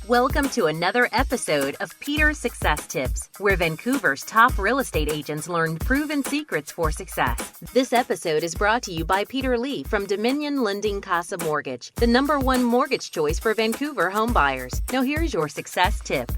Welcome to another episode of Peter's Success Tips, where Vancouver's top real estate agents learn proven secrets for success. This episode is brought to you by Peter Lee from Dominion Lending Casa Mortgage, the #1 mortgage choice for Vancouver home buyers. Now here's your success tip.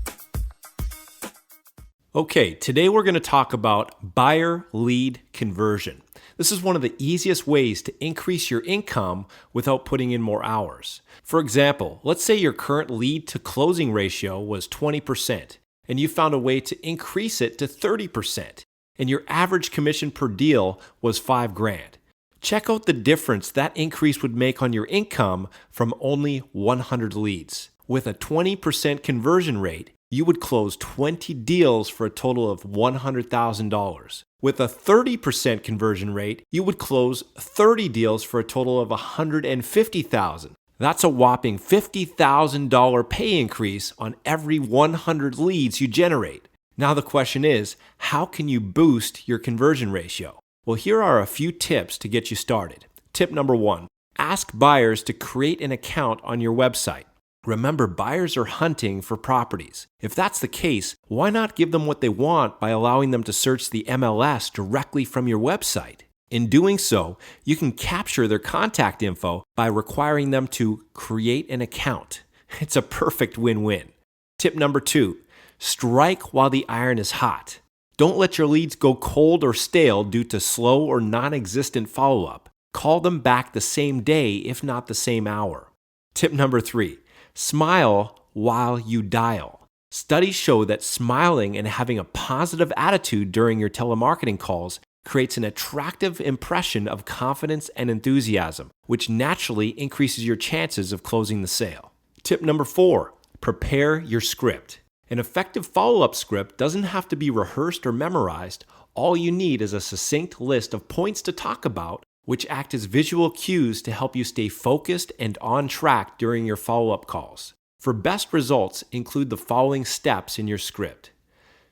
Okay, today we're going to talk about buyer lead conversion. This is one of the easiest ways to increase your income without putting in more hours. For example, let's say your current lead to closing ratio was 20% and you found a way to increase it to 30% and your average commission per deal was $5,000. Check out the difference that increase would make on your income from only 100 leads. With a 20% conversion rate, you would close 20 deals for a total of $100,000. With a 30% conversion rate, you would close 30 deals for a total of $150,000. That's a whopping $50,000 pay increase on every 100 leads you generate. Now the question is, how can you boost your conversion ratio? Well, here are a few tips to get you started. Tip number 1, ask buyers to create an account on your website. Remember, buyers are hunting for properties. If that's the case, why not give them what they want by allowing them to search the MLS directly from your website? In doing so, you can capture their contact info by requiring them to create an account. It's a perfect win-win. Tip number 2, strike while the iron is hot. Don't let your leads go cold or stale due to slow or non-existent follow-up. Call them back the same day, if not the same hour. Tip number 3, smile while you dial. Studies show that smiling and having a positive attitude during your telemarketing calls creates an attractive impression of confidence and enthusiasm, which naturally increases your chances of closing the sale. Tip number 4, prepare your script. An effective follow-up script doesn't have to be rehearsed or memorized. All you need is a succinct list of points to talk about, which act as visual cues to help you stay focused and on track during your follow-up calls. For best results, include the following steps in your script.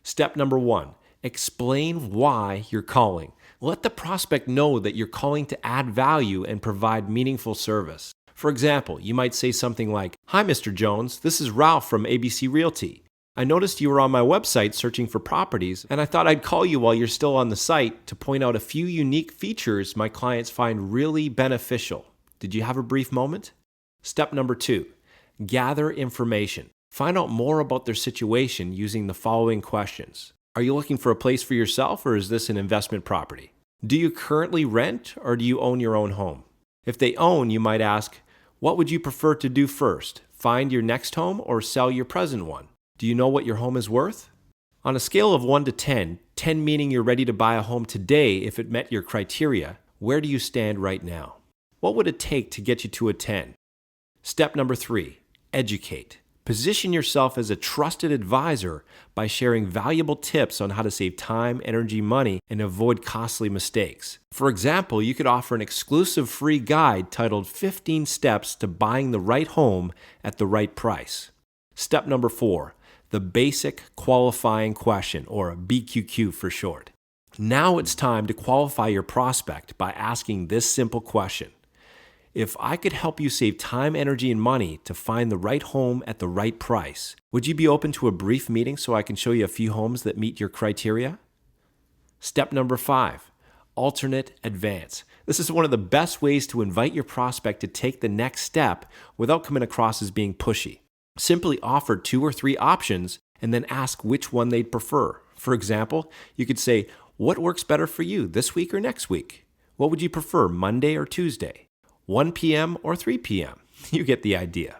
Step number 1, explain why you're calling. Let the prospect know that you're calling to add value and provide meaningful service. For example, you might say something like, "Hi, Mr. Jones, this is Ralph from ABC Realty. I noticed you were on my website searching for properties, and I thought I'd call you while you're still on the site to point out a few unique features my clients find really beneficial. Did you have a brief moment?" Step number 2, gather information. Find out more about their situation using the following questions. Are you looking for a place for yourself, or is this an investment property? Do you currently rent, or do you own your own home? If they own, you might ask, what would you prefer to do first? Find your next home or sell your present one? Do you know what your home is worth? On a scale of 1 to 10, 10 meaning you're ready to buy a home today if it met your criteria, where do you stand right now? What would it take to get you to a 10? Step number 3, educate. Position yourself as a trusted advisor by sharing valuable tips on how to save time, energy, money, and avoid costly mistakes. For example, you could offer an exclusive free guide titled 15 Steps to Buying the Right Home at the Right Price. Step number 4, the basic qualifying question, or BQQ for short. Now it's time to qualify your prospect by asking this simple question. If I could help you save time, energy, and money to find the right home at the right price, would you be open to a brief meeting so I can show you a few homes that meet your criteria? Step number 5, alternate advance. This is one of the best ways to invite your prospect to take the next step without coming across as being pushy. Simply offer 2 or 3 options and then ask which one they'd prefer. For example, you could say, what works better for you, this week or next week? What would you prefer, Monday or Tuesday? 1 p.m. or 3 p.m.? You get the idea.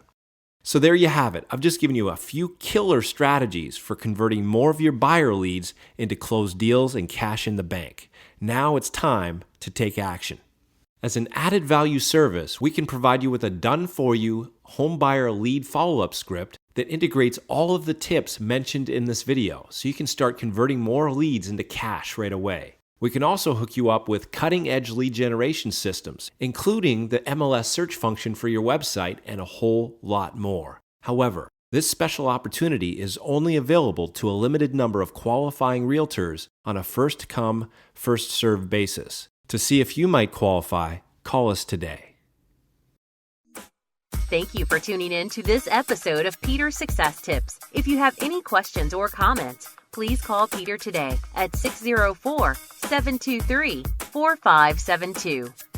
So there you have it. I've just given you a few killer strategies for converting more of your buyer leads into closed deals and cash in the bank. Now it's time to take action. As an added value service, we can provide you with a done-for-you home buyer lead follow-up script that integrates all of the tips mentioned in this video, so you can start converting more leads into cash right away. We can also hook you up with cutting-edge lead generation systems, including the MLS search function for your website and a whole lot more. However, this special opportunity is only available to a limited number of qualifying realtors on a first-come, first-served basis. To see if you might qualify, call us today. Thank you for tuning in to this episode of Peter Success Tips. If you have any questions or comments, please call Peter today at 604-723-4572.